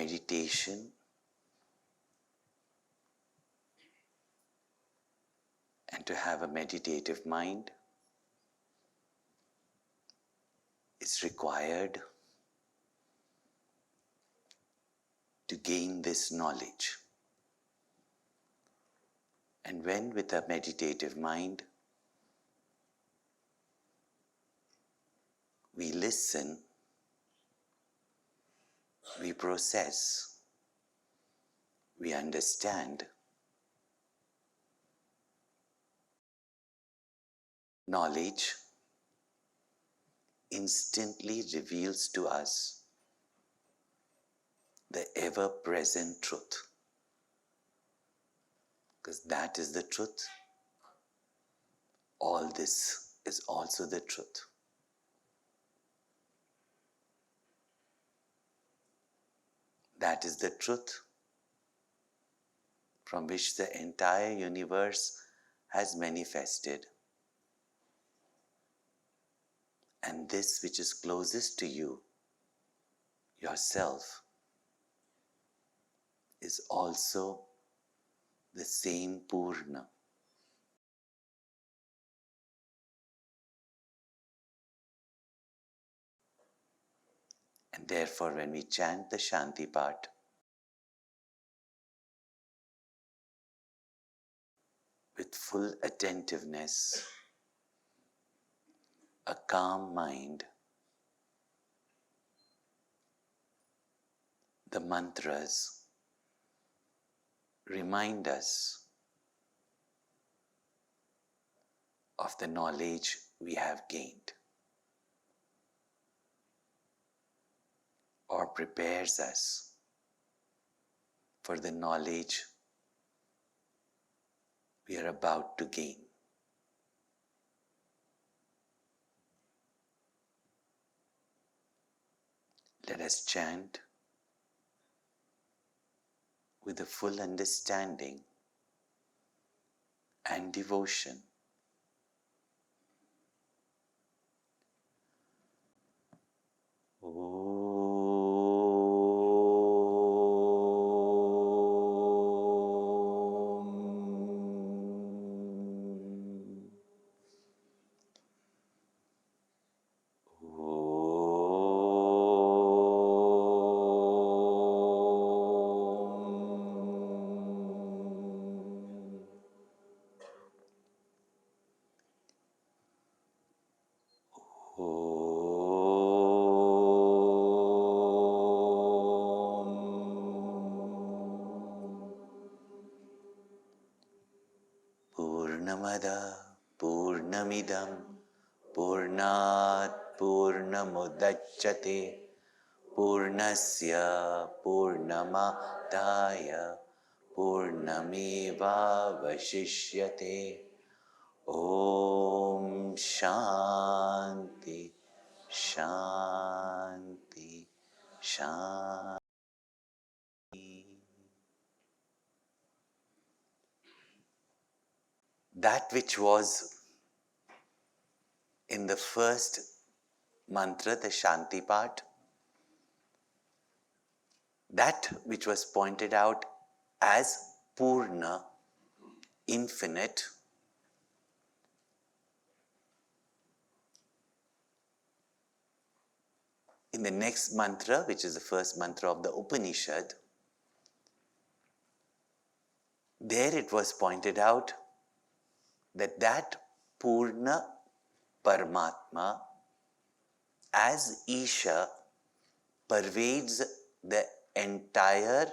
meditation and to have a meditative mind is required to gain this knowledge. And when with a meditative mind we listen, we process, we understand, knowledge instantly reveals to us the ever-present truth. Because that is the truth. All this is also the truth. That is the truth from which the entire universe has manifested. And this which is closest to you, yourself, is also the same Purna. And therefore, when we chant the Shanti part, with full attentiveness, a calm mind, the mantras remind us of the knowledge we have gained, or prepares us for the knowledge we are about to gain. Let us chant with a full understanding and devotion. Purnamada Purnamidam Purnat Purnamudachyate Purnasya Purnamadaya Purnameva Vashishyate. Om Shanti Shanti Shanti. That which was in the first mantra, the Shanti part, that which was pointed out as Purna, infinite, in the next mantra, which is the first mantra of the Upanishad, there it was pointed out that Purna Paramatma as Isha pervades the entire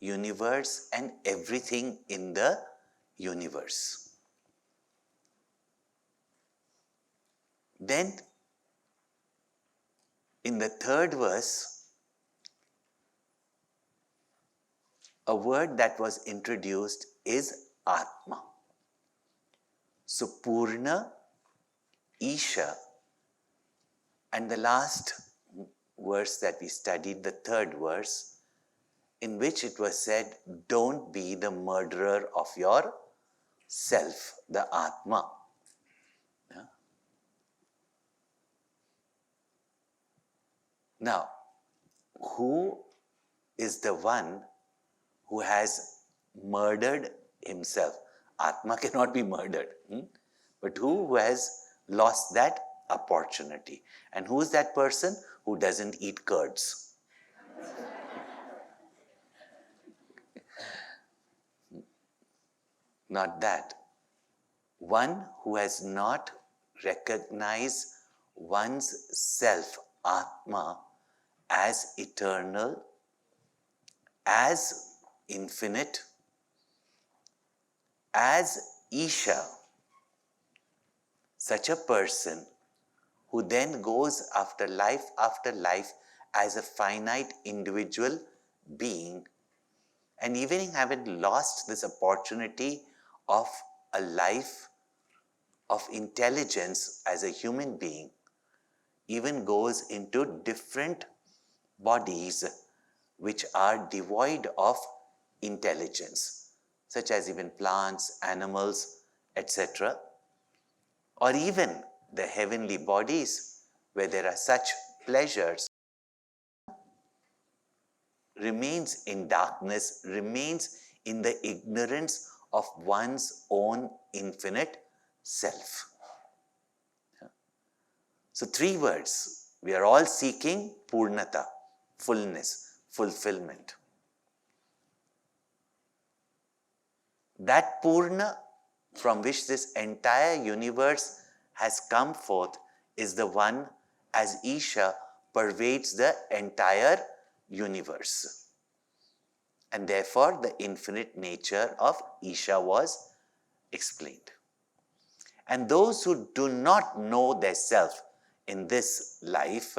universe and everything in the universe. Then in the third verse, a word that was introduced is Atma. So Purna, Isha, and the last verse that we studied, the third verse, in which it was said, don't be the murderer of your self, the Atma. Yeah? Now, who is the one who has murdered himself. Atma cannot be murdered. But who has lost that opportunity? And who is that person? Who doesn't eat curds. Not that. One who has not recognized one's self, Atma, as eternal, as infinite, as Isha. Such a person who then goes after life as a finite individual being, and even having lost this opportunity of a life of intelligence as a human being, even goes into different bodies which are devoid of intelligence, such as even plants, animals, etc., or even the heavenly bodies where there are such pleasures, remains in darkness, remains in the ignorance of one's own infinite self. So 3 words. We are all seeking purnata, fullness, fulfillment. That purna from which this entire universe has come forth is the one as Isha pervades the entire universe. And therefore the infinite nature of Isha was explained. And those who do not know their self in this life,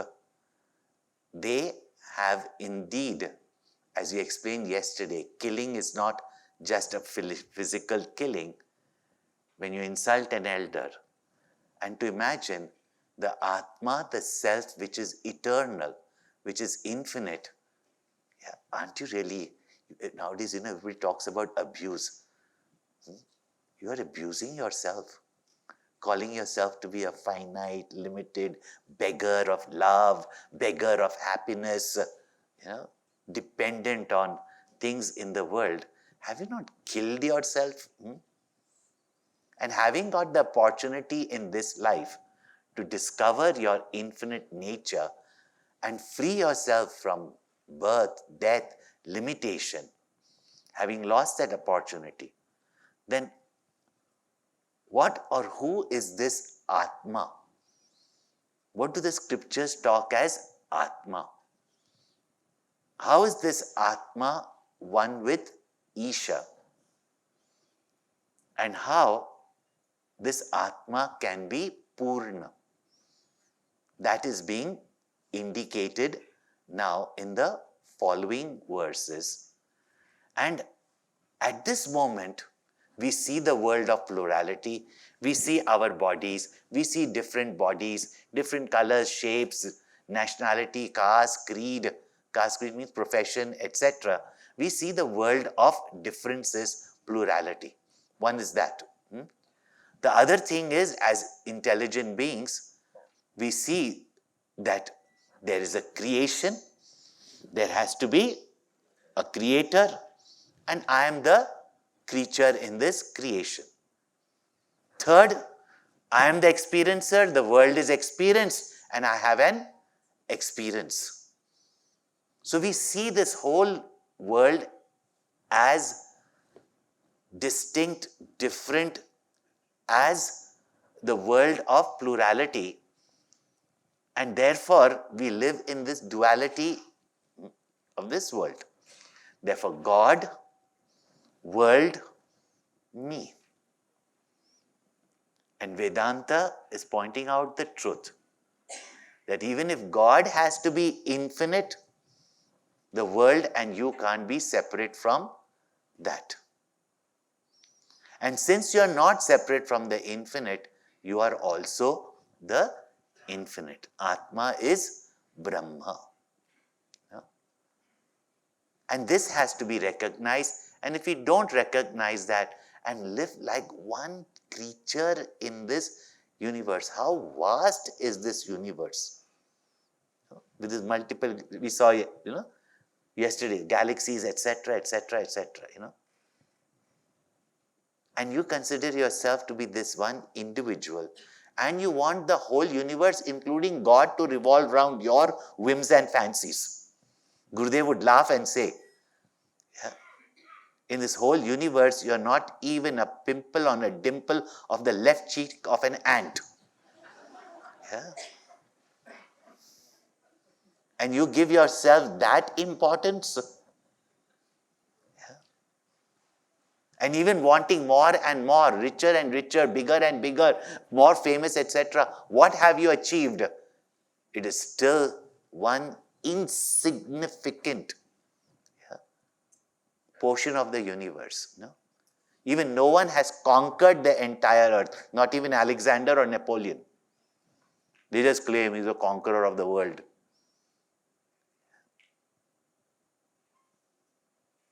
they have indeed, as we explained yesterday, killing is not just a physical killing. When you insult an elder, and to imagine the Atma, the self which is eternal, which is infinite, aren't you really, nowadays everybody talks about abuse. You are abusing yourself, calling yourself to be a finite, limited beggar of love, beggar of happiness, dependent on things in the world. Have you not killed yourself? And having got the opportunity in this life to discover your infinite nature and free yourself from birth, death, limitation, having lost that opportunity, then what or who is this Atma? What do the scriptures talk as Atma? How is this Atma one with Isha? And how this Atma can be Purna? That is being indicated now in the following verses. And at this moment, we see the world of plurality. We see our bodies. We see different bodies, different colors, shapes, nationality, caste, creed. Caste, creed means profession, etc. We see the world of differences, plurality. One is that. The other thing is, as intelligent beings, we see that there is a creation, there has to be a creator, and I am the creature in this creation. Third, I am the experiencer, the world is experienced, and I have an experience. So we see this whole world as distinct, different, as the world of plurality, and therefore we live in this duality of this world. Therefore, God, world, me. And Vedanta is pointing out the truth that even if God has to be infinite, the world and you can't be separate from that. And since you are not separate from the infinite, you are also the infinite. Atma is Brahma. And this has to be recognized. And if we don't recognize that and live like one creature in this universe, how vast is this universe? With this multiple, we saw, yesterday, galaxies, etc., etc., etc., And you consider yourself to be this one individual. And you want the whole universe, including God, to revolve around your whims and fancies. Gurudev would laugh and say, yeah, in this whole universe, you are not even a pimple on a dimple of the left cheek of an ant. Yeah. And you give yourself that importance. Yeah. And even wanting more and more, richer and richer, bigger and bigger, more famous, etc. What have you achieved? It is still one insignificant portion of the universe. Even no one has conquered the entire earth, not even Alexander or Napoleon. They just claim he's a conqueror of the world.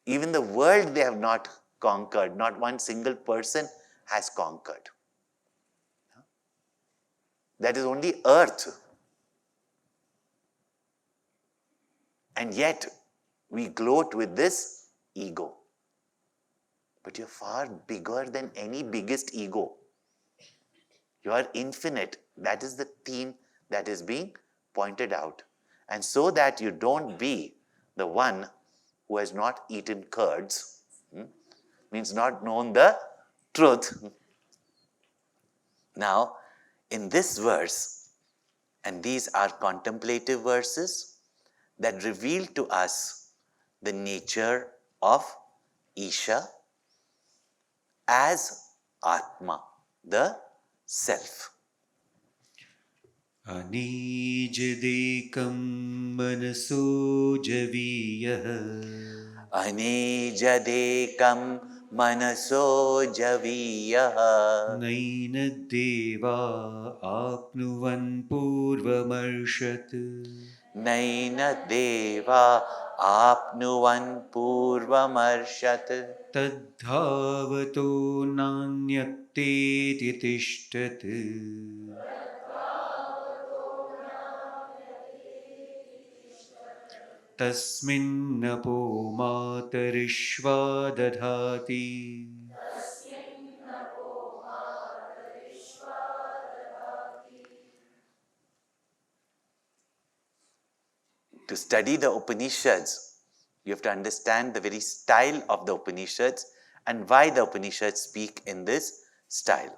Even the world they have not conquered, not one single person has conquered. That is only earth. And yet, we gloat with this ego. But you're far bigger than any biggest ego. You are infinite. That is the theme that is being pointed out. And so that you don't be the one who has not eaten curds, means not known the truth. Now, in this verse, and these are contemplative verses that reveal to us the nature of Isha as Atma, the self. Anijadekam manaso javiyah. Anijadekam manaso javiyah. Naina deva apnuvan purvamarshad. Naina deva apnuvan purvamarshad. Tadhavato nanyate tishtat. Tasminnapo matarishva dadhati. To study the Upanishads, you have to understand the very style of the Upanishads and why the Upanishads speak in this style.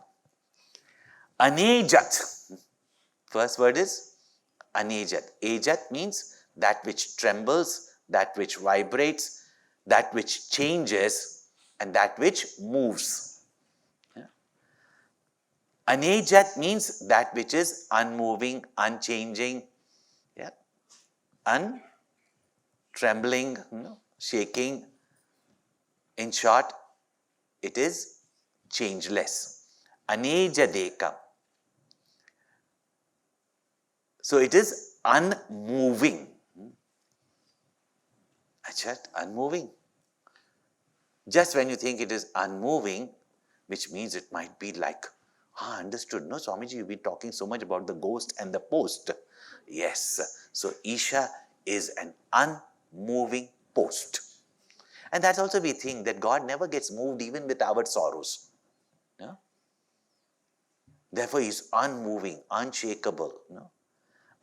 Anejat. First word is anejat. Ejat means that which trembles, that which vibrates, that which changes, and that which moves. Anejat means that which is unmoving, unchanging, untrembling, shaking. In short, it is changeless. Anejadekam. So it is unmoving. Achat, unmoving. Just when you think it is unmoving, which means it might be like, understood. No, Swamiji, you've been talking so much about the ghost and the post. Yes. So Isha is an unmoving post. And that's also we think that God never gets moved even with our sorrows. Yeah? Therefore, He is unmoving, unshakable.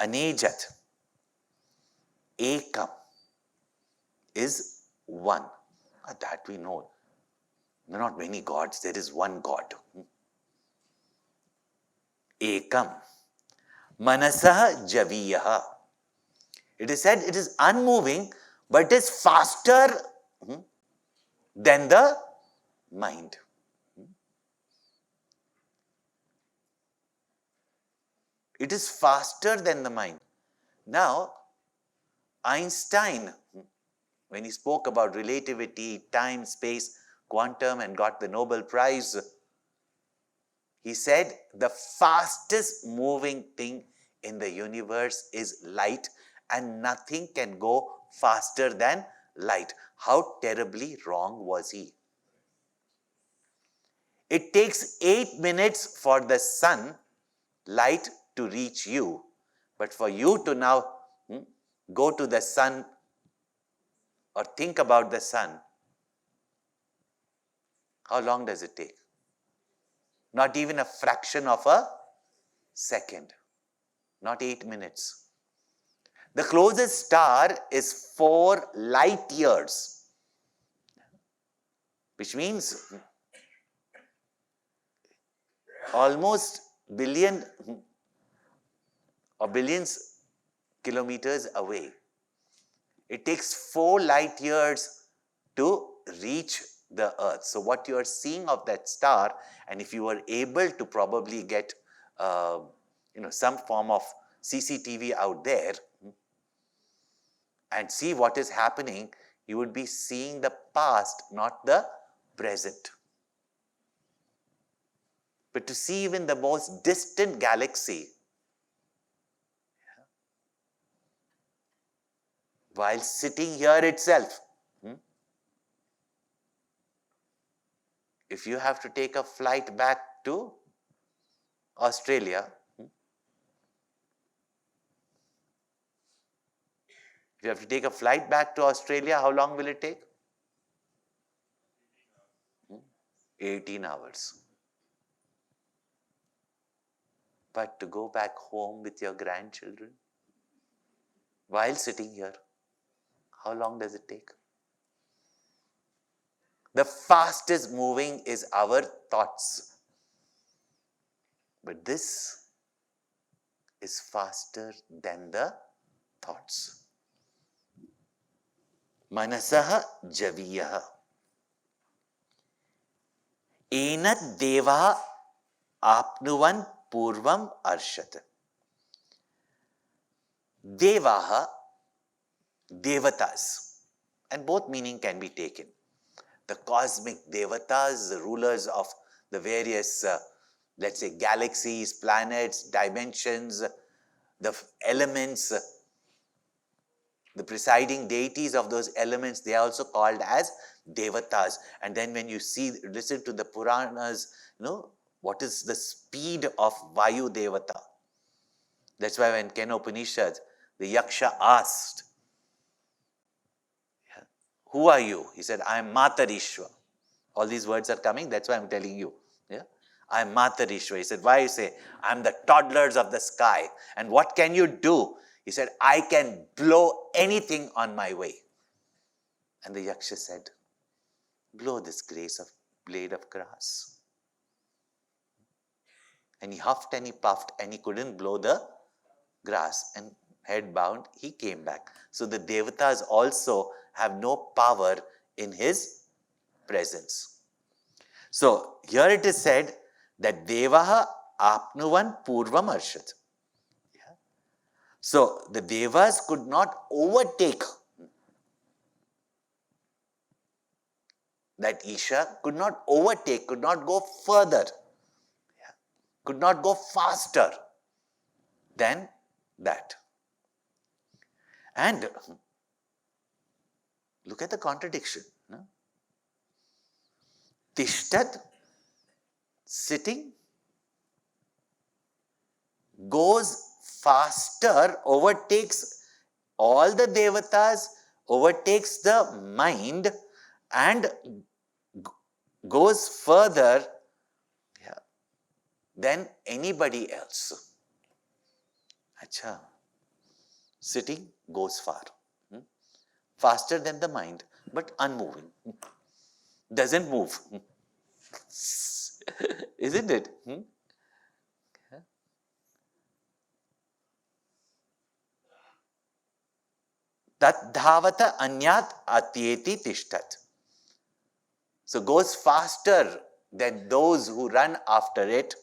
Anejat, Ekam, is one. That we know. There are not many gods, there is one God. Ekam. Manasah javiyah. It is said it is unmoving, but it is faster than the mind. It is faster than the mind. Now, Einstein, when he spoke about relativity, time, space, quantum, and got the Nobel Prize, he said the fastest moving thing in the universe is light, and nothing can go faster than light. How terribly wrong was he? It takes 8 minutes for the sun light to reach you, but for you to now go to the sun or think about the sun, how long does it take? Not even a fraction of a second, not 8 minutes. The closest star is 4 light years, which means almost billion or billions kilometers away. It takes 4 light years to reach the earth. So what you are seeing of that star, and if you were able to probably get some form of CCTV out there and see what is happening, you would be seeing the past, not the present. But to see even the most distant galaxy, while sitting here itself, if you have to take a flight back to Australia, how long will it take? 18 hours. But to go back home with your grandchildren, while sitting here, how long does it take? The fastest moving is our thoughts. But this is faster than the thoughts. Manasaha javiyaha. Enat deva apnuvan purvam arshat. Devaha, devatas. And both meaning can be taken. The cosmic devatas, the rulers of the various, let's say, galaxies, planets, dimensions, the elements, the presiding deities of those elements, they are also called as devatas. And then when you listen to the Puranas, what is the speed of Vayu Devata? That's why when Ken Upanishads, the Yaksha asked, who are you? He said, I am Matarishwa. All these words are coming, that's why I'm telling you. I am Matarishwa. He said, why? You say, I am the toddlers of the sky. And what can you do? He said, I can blow anything on my way. And the Yaksha said, blow this blade of grass. And he huffed and he puffed and he couldn't blow the grass. And head bound, he came back. So the devatas also have no power in his presence. So here it is said that devaha apnuvan purvam arshat. So the devas could not overtake that Isha, could not overtake, could not go further, could not go faster than that. And look at the contradiction. Tishtat, sitting, goes faster, overtakes all the devatas, overtakes the mind, and goes further than anybody else. Acha. Sitting goes far. Faster than the mind, but unmoving. Doesn't move. Isn't it? Tat dhavata anyat atyeti tishtat. So goes faster than those who run after it.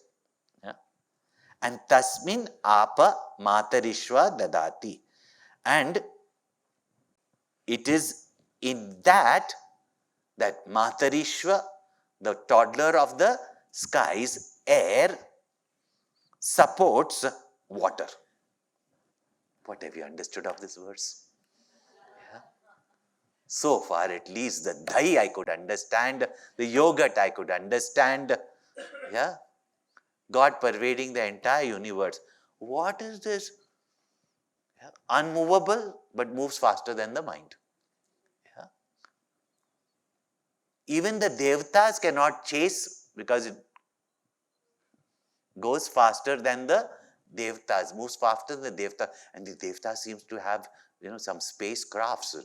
And tasmin apa matarishva dadati. And it is in that Matarishva, the toddler of the skies, air, supports water. What have you understood of this verse? So far, at least the dahi I could understand, the yogurt I could understand. God pervading the entire universe. What is this? Unmovable, but moves faster than the mind. Even the devatas cannot chase because it goes faster than the devatas, moves faster than the devata. And the devata seems to have, some space crafts,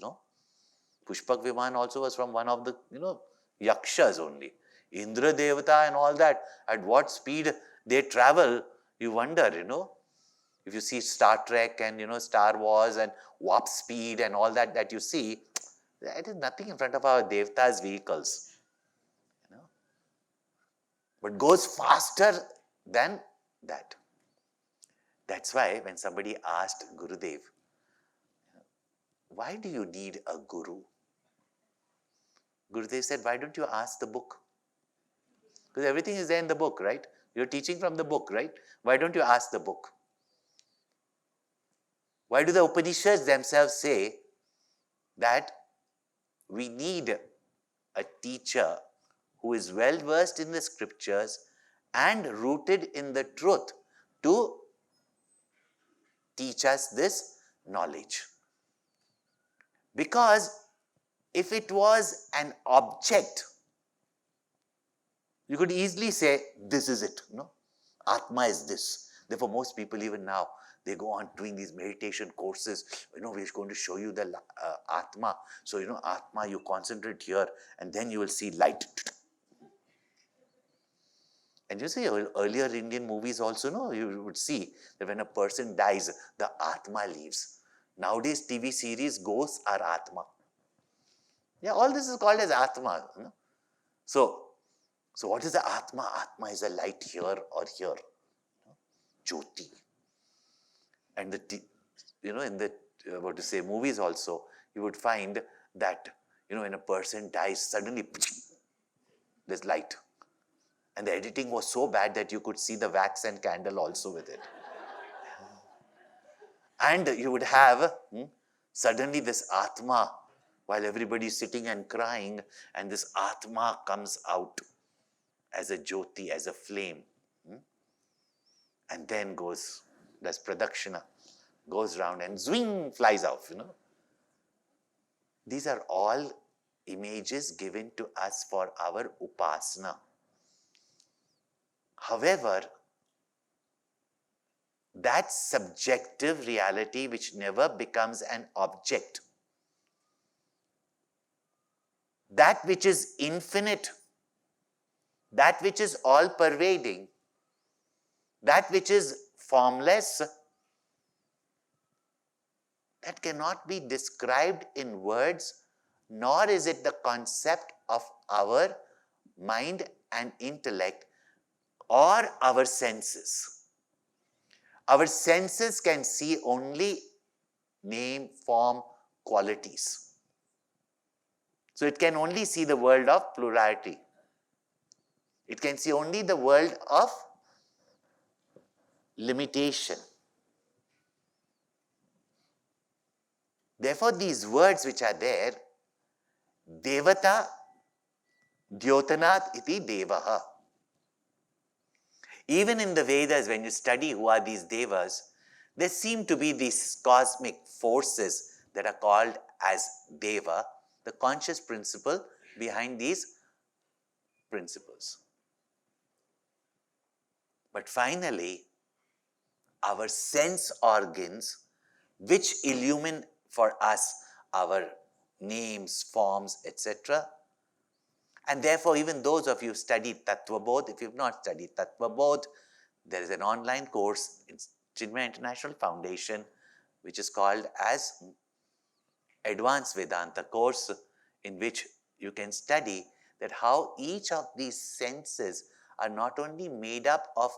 Pushpak Viman also was from one of the, yakshas only. Indra Devata and all that, at what speed they travel, you wonder, If you see Star Trek and, Star Wars and warp speed and all that you see, that is nothing in front of our Devata's vehicles, But goes faster than that. That's why when somebody asked Gurudev, why do you need a guru? Gurudev said, why don't you ask the book? Because everything is there in the book, right? You're teaching from the book, right? Why don't you ask the book? Why do the Upanishads themselves say that we need a teacher who is well versed in the scriptures and rooted in the truth to teach us this knowledge? Because if it was an object, you could easily say, this is it, Atma is this. Therefore, most people even now, they go on doing these meditation courses. We're going to show you the Atma. So, Atma, you concentrate here and then you will see light. And you see, earlier Indian movies also, you would see that when a person dies, the Atma leaves. Nowadays, TV series, ghosts are Atma. Yeah, all this is called as Atma. So what is the Atma? Atma is a light here or here. Jyoti. And in the, movies also, you would find that, when a person dies, suddenly, there's light. And the editing was so bad that you could see the wax and candle also with it. And you would have suddenly this Atma, while everybody is sitting and crying, and this Atma comes out as a Jyoti, as a flame. And then does pradakshina, goes round and zwing, flies off, These are all images given to us for our upasana. However, that subjective reality which never becomes an object, that which is infinite, that which is all-pervading, that which is formless, that cannot be described in words, nor is it the concept of our mind and intellect or our senses. Our senses can see only name, form, qualities. So it can only see the world of plurality. It can see only the world of limitation. Therefore, these words which are there, Devata, Dyotanat iti Devaha. Even in the Vedas, when you study who are these Devas, there seem to be these cosmic forces that are called as Deva, the conscious principle behind these principles. But finally, our sense organs, which illumine for us our names, forms, etc. And therefore, even those of you who studied Tattva Bodh, if you have not studied Tattva Bodh, there is an online course in Chinmaya International Foundation, which is called as Advanced Vedanta course, in which you can study that how each of these senses are not only made up of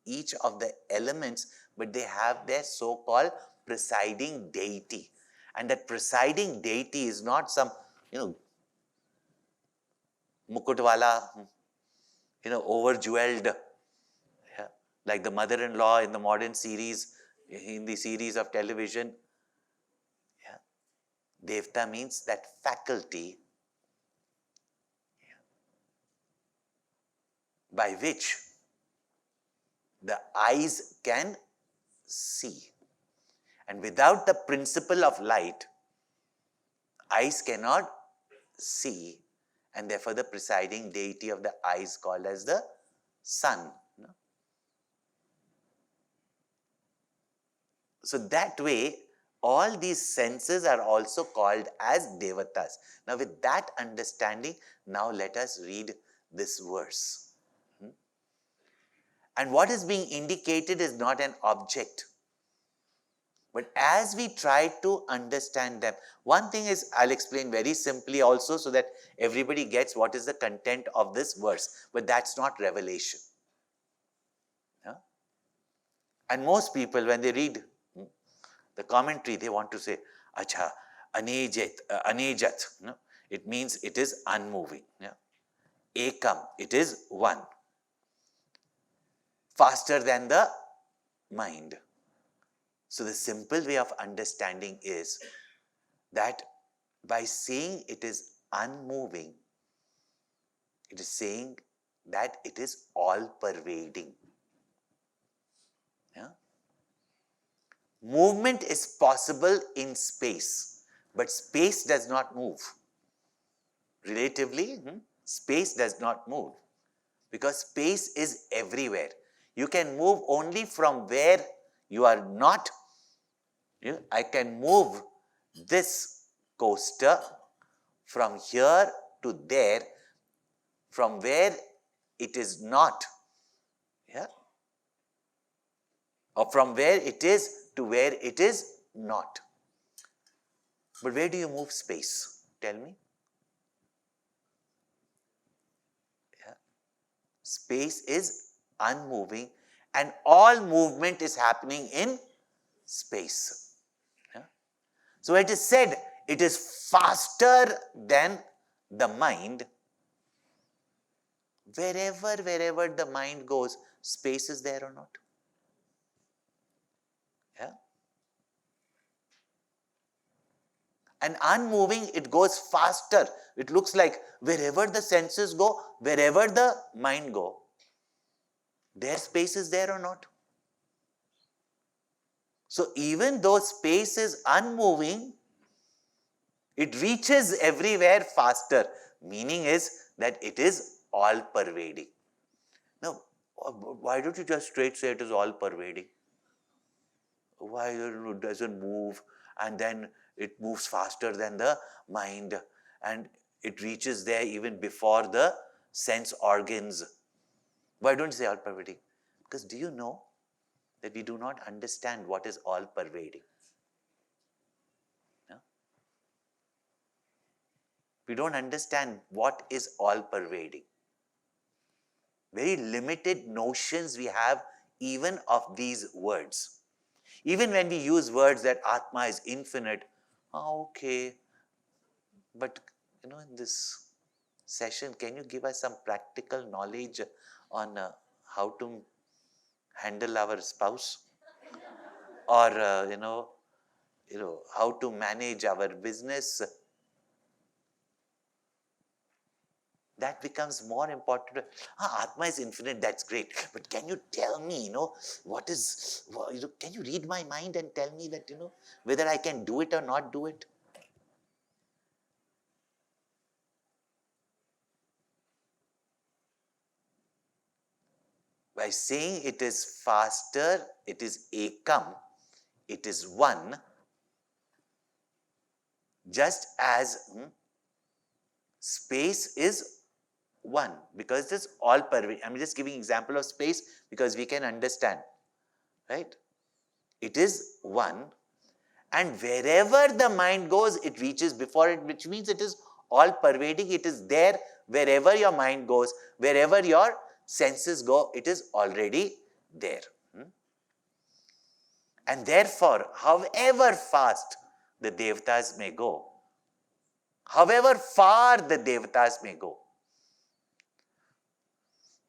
each of the elements, but they have their so-called presiding deity. And that presiding deity is not some, mukutwala, over-jeweled, like the mother-in-law in the modern series, in the series of television. Devta means that faculty by which the eyes can see. And without the principle of light, eyes cannot see, and therefore the presiding deity of the eye is called as the sun. So that way, all these senses are also called as devatas. Now with that understanding, now let us read this verse. And what is being indicated is not an object. But as we try to understand them, one thing is, I'll explain very simply also so that everybody gets what is the content of this verse. But that's not revelation. Yeah? And most people, when they read the commentary, they want to say, Acha, anejat. No? It means it is unmoving. Yeah? Ekam, it is one. Faster than the mind. So the simple way of understanding is that by saying it is unmoving, it is saying that it is all-pervading. Yeah? Movement is possible in space, but space does not move. Relatively, space does not move because space is everywhere. You can move only from where you are not. I can move this coaster from here to there, from where it is not, yeah, or from where it is to where it is not. But where do you move space? Tell me. Yeah. Space is unmoving and all movement is happening in space. Yeah. So it is said it is faster than the mind. Wherever the mind goes, space is there or not? Yeah. And unmoving, it goes faster. It looks like wherever the senses go, wherever the mind go, their space is there or not? So even though space is unmoving, it reaches everywhere faster. Meaning is that it is all-pervading. Now, why don't you just straight say it is all-pervading? Why it doesn't move and then it moves faster than the mind and it reaches there even before the sense organs? Why don't you say all-pervading? Because do you know that we do not understand what is all-pervading? No? We don't understand what is all-pervading. Very limited notions we have even of these words. Even when we use words that Atma is infinite, okay, but in this session, can you give us some practical knowledge on how to handle our spouse? Or, how to manage our business? That becomes more important. Atma is infinite, that's great. But can you tell me, can you read my mind and tell me that, whether I can do it or not do it? By saying it is faster, it is ekam, it is one, just as space is one, because it is all pervading. I'm just giving example of space because we can understand, right? It is one, and wherever the mind goes, it reaches before it, which means it is all pervading. It is there wherever your mind goes, wherever your senses go, it is already there. And therefore, however fast the devatas may go, however far the devatas may go,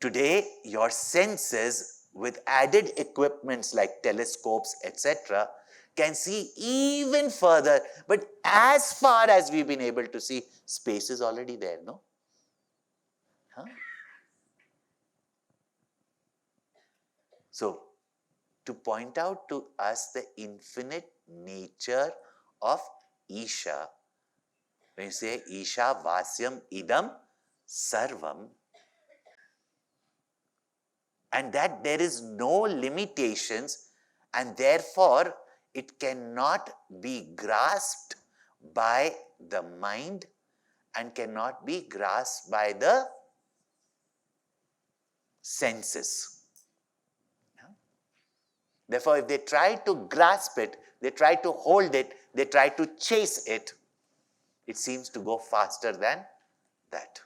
today your senses with added equipments like telescopes, etc., can see even further. But as far as we've been able to see, space is already there, no? So, to point out to us the infinite nature of Isha, when you say Isha Vasyam Idam sarvam, and that there is no limitations, and therefore it cannot be grasped by the mind and cannot be grasped by the senses. Therefore, if they try to grasp it, they try to hold it, they try to chase it, it seems to go faster than that.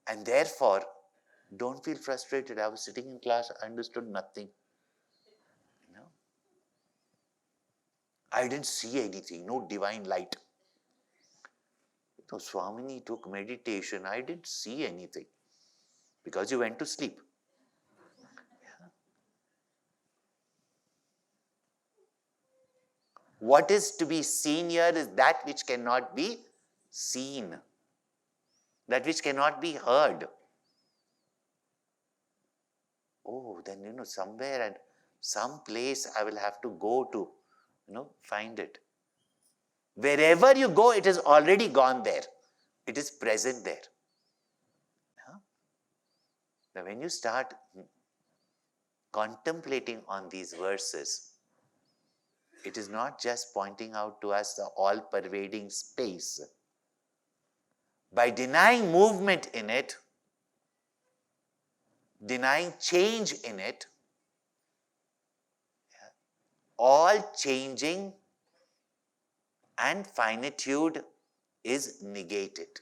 And therefore, don't feel frustrated. I was sitting in class, I understood nothing. I didn't see anything, no divine light. So Swamiji took meditation, I didn't see anything. Because you went to sleep. What is to be seen here is that which cannot be seen, that which cannot be heard. Oh, then somewhere and some place I will have to go to, find it. Wherever you go, it is already gone there. It is present there. Now, when you start contemplating on these verses, it is not just pointing out to us the all-pervading space. By denying movement in it, denying change in it, all changing and finitude is negated.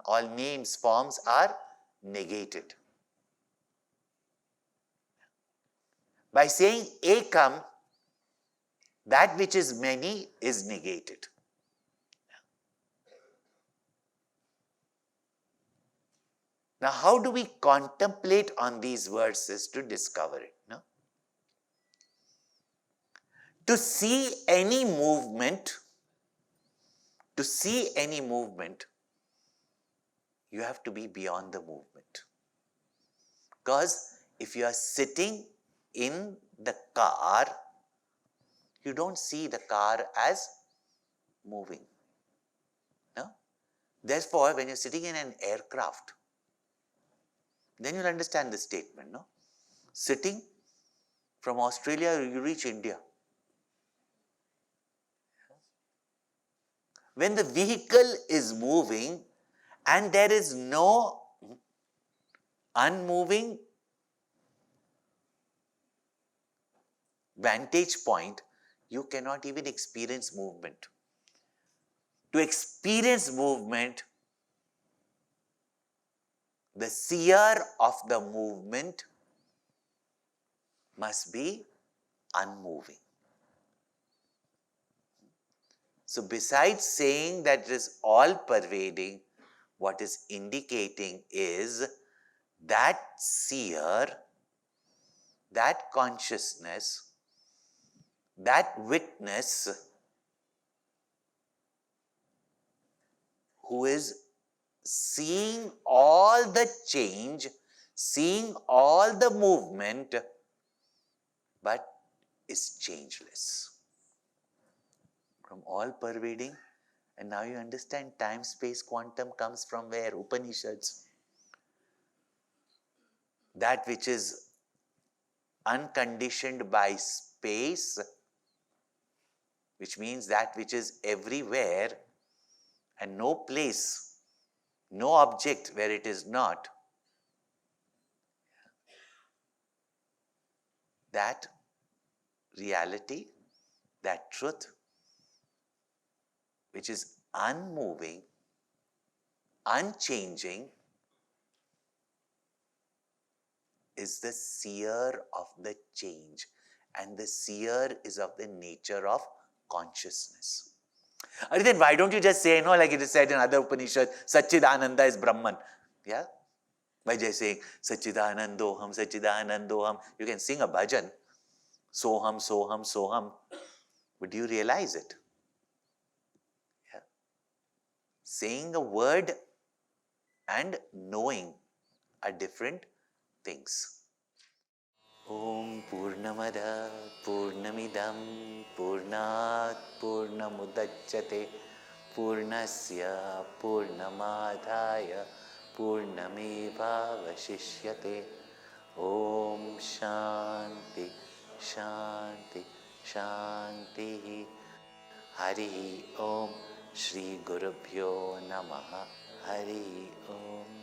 All names, forms are negated. By saying ekam, that which is many is negated. Now, how do we contemplate on these verses to discover it? No? To see any movement, you have to be beyond the movement. Because if you are sitting in the car, you don't see the car as moving. No? Therefore, when you're sitting in an aircraft, then you'll understand this statement. No? Sitting from Australia, you reach India. When the vehicle is moving and there is no unmoving vantage point, you cannot even experience movement. To experience movement, the seer of the movement must be unmoving. So besides saying that it is all-pervading, what is indicating is that seer, that consciousness, that witness who is seeing all the change, seeing all the movement, but is changeless. From all-pervading, and now you understand time-space quantum comes from where? Upanishads. That which is unconditioned by space, which means that which is everywhere and no place, no object where it is not, that reality, that truth, which is unmoving, unchanging, is the seer of the change. And the seer is of the nature of consciousness. Then why don't you just say, like it is said in other Upanishads, Satchidananda is Brahman. Yeah? By just saying, Satchidanandoham, Satchidanandoham, you can sing a bhajan. Soham, Soham, Soham. But do you realize it? Yeah? Saying a word and knowing are different things. Om Purnamada Purnamidam Purnat Purnamudachyate Purnasya Purnamadhaya Purnameva Vashishyate. Om Shanti Shanti Shanti. Hari Om. Shri Gurubhyo Namaha. Hari Om.